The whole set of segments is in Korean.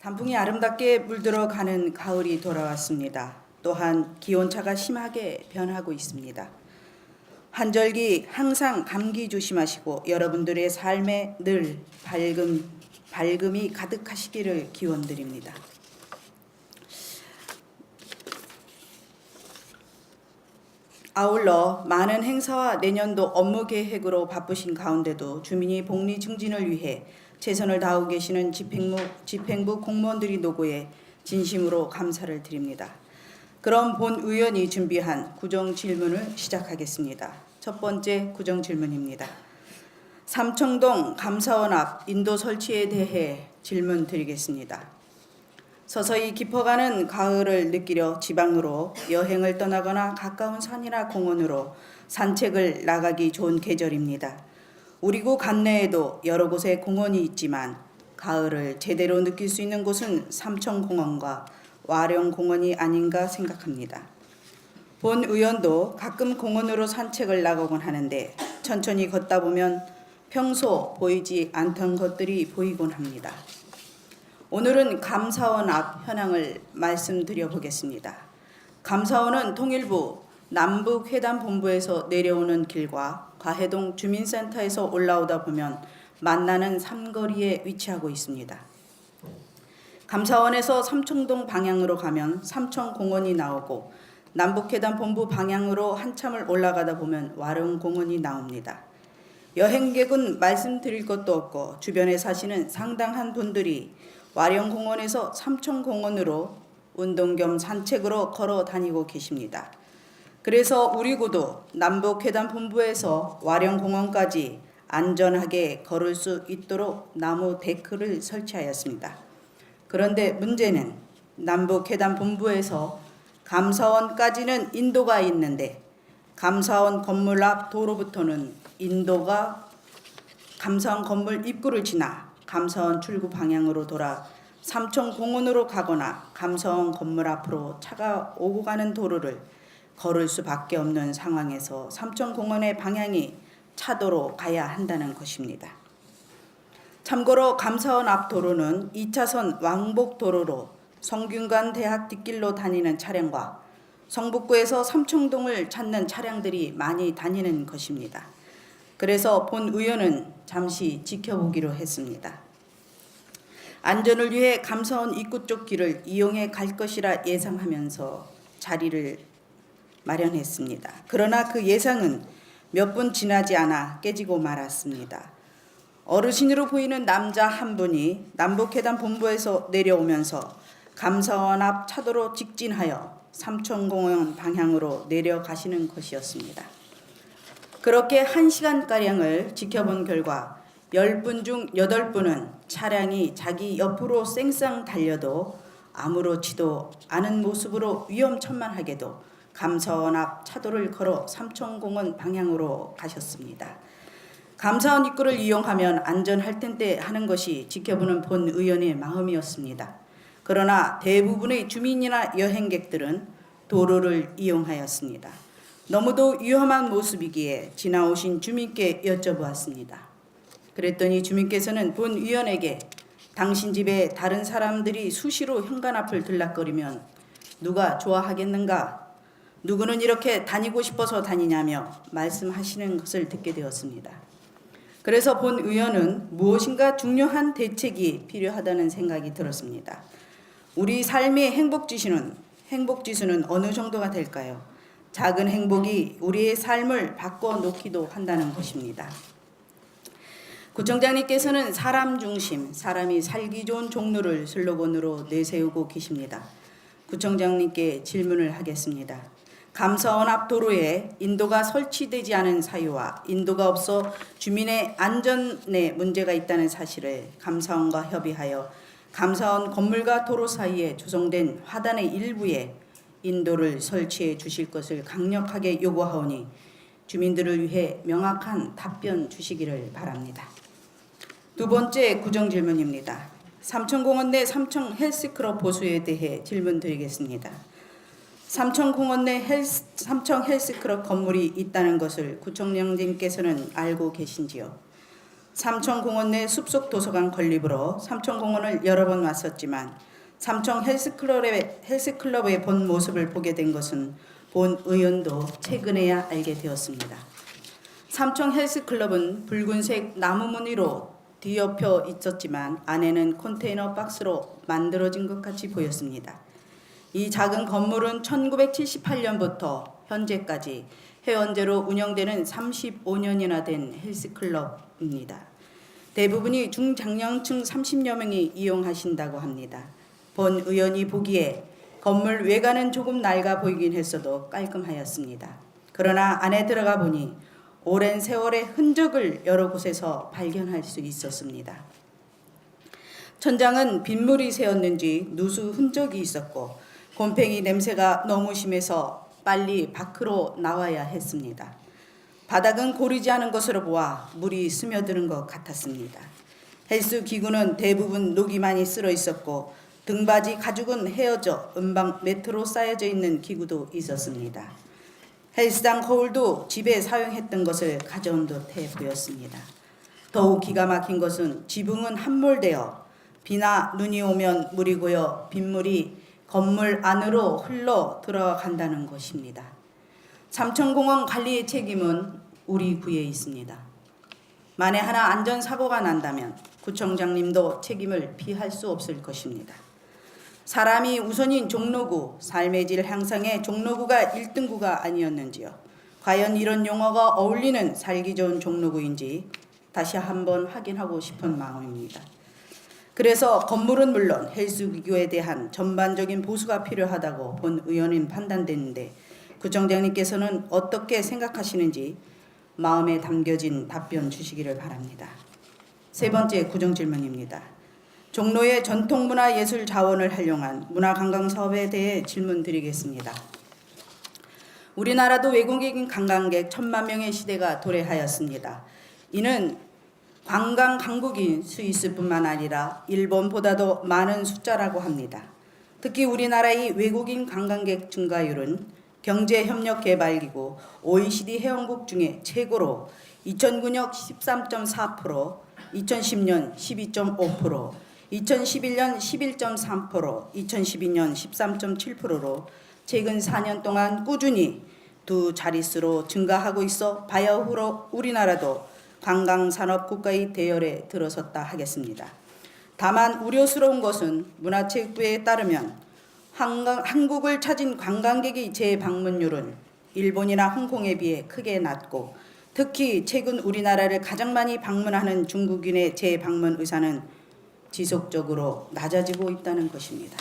단풍이 아름답게 물들어 가는 가을이 돌아왔습니다. 또한 기온차가 심하게 변하고 있습니다. 한절기 항상 감기 조심하시고 여러분들의 삶에 늘 밝음이 가득하시기를 기원드립니다. 아울러 많은 행사와 내년도 업무 계획으로 바쁘신 가운데도 주민이 복리 증진을 위해 최선을 다하고 계시는 집행부 공무원들이 노고에 진심으로 감사를 드립니다. 그럼 본 의원이 준비한 구정 질문을 시작하겠습니다. 첫 번째 구정 질문입니다. 삼청동 감사원 앞 인도 설치에 대해 질문 드리겠습니다. 서서히 깊어가는 가을을 느끼려 지방으로 여행을 떠나거나 가까운 산이나 공원으로 산책을 나가기 좋은 계절입니다. 우리 구 관내에도 여러 곳에 공원이 있지만 가을을 제대로 느낄 수 있는 곳은 삼청공원과 와룡공원이 아닌가 생각합니다. 본 의원도 가끔 공원으로 산책을 나가곤 하는데 천천히 걷다 보면 평소 보이지 않던 것들이 보이곤 합니다. 오늘은 감사원 앞 현황을 말씀드려 보겠습니다. 감사원은 통일부 남북회담본부에서 내려오는 길과 과해동 주민센터에서 올라오다 보면 만나는 삼거리에 위치하고 있습니다. 감사원에서 삼청동 방향으로 가면 삼청공원이 나오고 남북회담본부 방향으로 한참을 올라가다 보면 와룡공원이 나옵니다. 여행객은 말씀드릴 것도 없고 주변에 사시는 상당한 분들이 와룡공원에서 삼청공원으로 운동 겸 산책으로 걸어 다니고 계십니다. 그래서 우리 구도 남북회담본부에서 와룡공원까지 안전하게 걸을 수 있도록 나무 데크를 설치하였습니다. 그런데 문제는 남북회담본부에서 감사원까지는 인도가 있는데 감사원 건물 앞 도로부터는 인도가 감사원 건물 입구를 지나 감사원 출구 방향으로 돌아 삼청공원으로 가거나 감사원 건물 앞으로 차가 오고 가는 도로를 걸을 수밖에 없는 상황에서 삼청공원의 방향이 차도로 가야 한다는 것입니다. 참고로 감사원 앞 도로는 2차선 왕복도로로 성균관 대학 뒷길로 다니는 차량과 성북구에서 삼청동을 찾는 차량들이 많이 다니는 것입니다. 그래서 본 의원은 잠시 지켜보기로 했습니다. 안전을 위해 감사원 입구 쪽 길을 이용해 갈 것이라 예상하면서 자리를 마련했습니다. 그러나 그 예상은 몇 분 지나지 않아 깨지고 말았습니다. 어르신으로 보이는 남자 한 분이 남북회담본부에서 내려오면서 감사원 앞 차도로 직진하여 삼청공원 방향으로 내려가시는 것이었습니다. 그렇게 1시간가량을 지켜본 결과 10분 중 8분은 차량이 자기 옆으로 쌩쌩 달려도 아무렇지도 않은 모습으로 위험천만하게도 감사원 앞 차도를 걸어 삼청공원 방향으로 가셨습니다. 감사원 입구를 이용하면 안전할 텐데 하는 것이 지켜보는 본 의원의 마음이었습니다. 그러나 대부분의 주민이나 여행객들은 도로를 이용하였습니다. 너무도 위험한 모습이기에 지나오신 주민께 여쭤보았습니다. 그랬더니 주민께서는 본 의원에게 당신 집에 다른 사람들이 수시로 현관 앞을 들락거리면 누가 좋아하겠는가? 누구는 이렇게 다니고 싶어서 다니냐며 말씀하시는 것을 듣게 되었습니다. 그래서 본 의원은 무엇인가 중요한 대책이 필요하다는 생각이 들었습니다. 우리 삶의 행복지수는 어느 정도가 될까요? 작은 행복이 우리의 삶을 바꿔놓기도 한다는 것입니다. 구청장님께서는 사람 중심, 사람이 살기 좋은 종로를 슬로건으로 내세우고 계십니다. 구청장님께 질문을 하겠습니다. 감사원 앞 도로에 인도가 설치되지 않은 사유와 인도가 없어 주민의 안전에 문제가 있다는 사실을 감사원과 협의하여 감사원 건물과 도로 사이에 조성된 화단의 일부에 인도를 설치해 주실 것을 강력하게 요구하오니 주민들을 위해 명확한 답변 주시기를 바랍니다. 두 번째 구정 질문입니다. 삼청공원 내 삼청 헬스클럽 보수에 대해 질문 드리겠습니다. 삼청공원 내 삼청 헬스클럽 건물이 있다는 것을 구청장님께서는 알고 계신지요? 삼청공원 내 숲속 도서관 건립으로 삼청공원을 여러 번 왔었지만 삼청 헬스클럽의 본 모습을 보게 된 것은 본 의원도 최근에야 알게 되었습니다. 삼청 헬스클럽은 붉은색 나무 무늬로 뒤엎여 있었지만 안에는 컨테이너 박스로 만들어진 것 같이 보였습니다. 이 작은 건물은 1978년부터 현재까지 회원제로 운영되는 35년이나 된 헬스클럽입니다. 대부분이 중장년층 30여 명이 이용하신다고 합니다. 본 의원이 보기에 건물 외관은 조금 낡아 보이긴 했어도 깔끔하였습니다. 그러나 안에 들어가 보니 오랜 세월의 흔적을 여러 곳에서 발견할 수 있었습니다. 천장은 빗물이 새었는지 누수 흔적이 있었고 곰팡이 냄새가 너무 심해서 빨리 밖으로 나와야 했습니다. 바닥은 고르지 않은 것으로 보아 물이 스며드는 것 같았습니다. 헬스 기구는 대부분 녹이 많이 쓸어 있었고 등받이 가죽은 헤어져 은방 매트로 쌓여져 있는 기구도 있었습니다. 헬스장 거울도 집에 사용했던 것을 가져온 듯해 보였습니다. 더욱 기가 막힌 것은 지붕은 함몰되어 비나 눈이 오면 물이 고여 빗물이 건물 안으로 흘러 들어간다는 것입니다. 삼청공원 관리의 책임은 우리 구에 있습니다. 만에 하나 안전사고가 난다면 구청장님도 책임을 피할 수 없을 것입니다. 사람이 우선인 종로구, 삶의 질 향상에 종로구가 1등구가 아니었는지요. 과연 이런 용어가 어울리는 살기 좋은 종로구인지 다시 한번 확인하고 싶은 마음입니다. 그래서 건물은 물론 헬스기구에 대한 전반적인 보수가 필요하다고 본 의원은 판단됐는데 구청장님께서는 어떻게 생각하시는지 마음에 담겨진 답변 주시기를 바랍니다. 세 번째 구정 질문입니다. 종로의 전통문화예술 자원을 활용한 문화관광사업에 대해 질문드리겠습니다. 우리나라도 외국인 관광객 1,000만 명의 시대가 도래하였습니다. 이는 관광 강국인 스위스뿐만 아니라 일본보다도 많은 숫자라고 합니다. 특히 우리나라의 외국인 관광객 증가율은 경제협력개발기구 OECD 회원국 중에 최고로 2009년 13.4%, 2010년 12.5%, 2011년 11.3%, 2012년 13.7%로 최근 4년 동안 꾸준히 두 자릿수로 증가하고 있어 바야흐로 우리나라도 관광산업 국가의 대열에 들어섰다 하겠습니다. 다만 우려스러운 것은 문화체육부에 따르면 한국을 찾은 관광객의 재방문율은 일본이나 홍콩에 비해 크게 낮고 특히 최근 우리나라를 가장 많이 방문하는 중국인의 재방문 의사는 지속적으로 낮아지고 있다는 것입니다.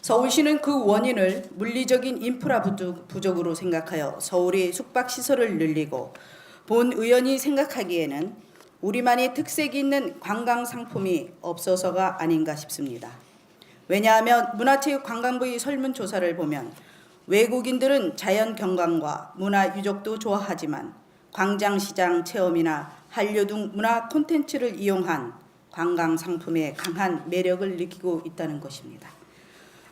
서울시는 그 원인을 물리적인 인프라 부족으로 생각하여 서울의 숙박시설을 늘리고 본 의원이 생각하기에는 우리만의 특색이 있는 관광상품이 없어서가 아닌가 싶습니다. 왜냐하면 문화체육관광부의 설문조사를 보면 외국인들은 자연경관과 문화유적도 좋아하지만 광장시장 체험이나 한류 등 문화 콘텐츠를 이용한 관광상품에 강한 매력을 느끼고 있다는 것입니다.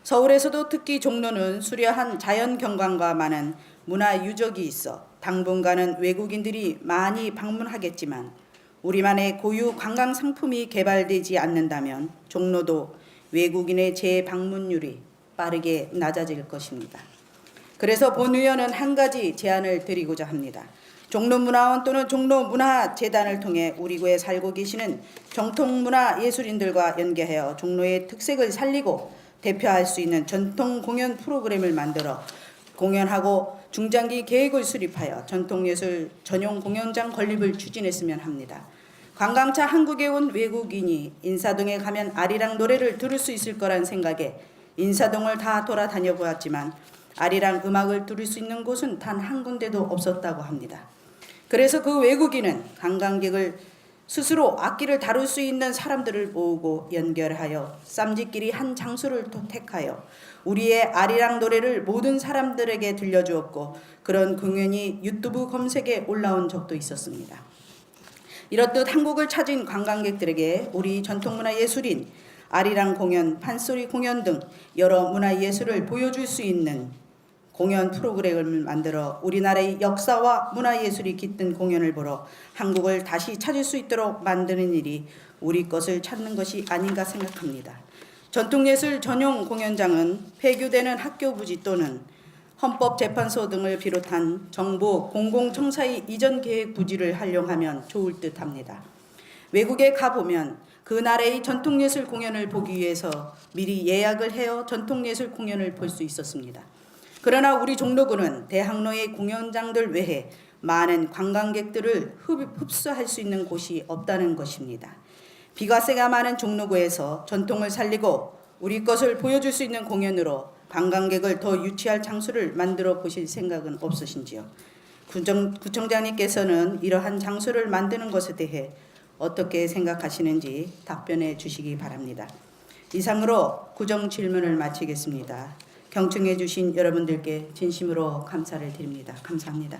서울에서도 특히 종로는 수려한 자연경관과 많은 문화유적이 있어 당분간은 외국인들이 많이 방문하겠지만 우리만의 고유 관광상품이 개발되지 않는다면 종로도 외국인의 재방문율이 빠르게 낮아질 것입니다. 그래서 본 의원은 한 가지 제안을 드리고자 합니다. 종로문화원 또는 종로문화재단을 통해 우리 구에 살고 계시는 정통문화예술인들과 연계하여 종로의 특색을 살리고 대표할 수 있는 전통 공연 프로그램을 만들어 공연하고 중장기 계획을 수립하여 전통예술 전용 공연장 건립을 추진했으면 합니다. 관광차 한국에 온 외국인이 인사동에 가면 아리랑 노래를 들을 수 있을 거란 생각에 인사동을 다 돌아다녀 보았지만 아리랑 음악을 들을 수 있는 곳은 단 한 군데도 없었다고 합니다. 그래서 그 외국인은 관광객을 스스로 악기를 다룰 수 있는 사람들을 모으고 연결하여 쌈짓끼리 한 장소를 택하여 우리의 아리랑 노래를 모든 사람들에게 들려주었고 그런 공연이 유튜브 검색에 올라온 적도 있었습니다. 이렇듯 한국을 찾은 관광객들에게 우리 전통문화예술인 아리랑 공연, 판소리 공연 등 여러 문화예술을 보여줄 수 있는 공연 프로그램을 만들어 우리나라의 역사와 문화예술이 깃든 공연을 보러 한국을 다시 찾을 수 있도록 만드는 일이 우리 것을 찾는 것이 아닌가 생각합니다. 전통예술 전용 공연장은 폐교되는 학교 부지 또는 헌법재판소 등을 비롯한 정부 공공청사의 이전 계획 부지를 활용하면 좋을 듯합니다. 외국에 가보면 그 나라의 전통예술 공연을 보기 위해서 미리 예약을 해어 전통예술 공연을 볼 수 있었습니다. 그러나 우리 종로구는 대학로의 공연장들 외에 많은 관광객들을 흡수할 수 있는 곳이 없다는 것입니다. 비과세가 많은 종로구에서 전통을 살리고 우리 것을 보여줄 수 있는 공연으로 관광객을 더 유치할 장소를 만들어 보실 생각은 없으신지요? 구청장님께서는 이러한 장소를 만드는 것에 대해 어떻게 생각하시는지 답변해 주시기 바랍니다. 이상으로 구정 질문을 마치겠습니다. 경청해 주신 여러분들께 진심으로 감사를 드립니다. 감사합니다.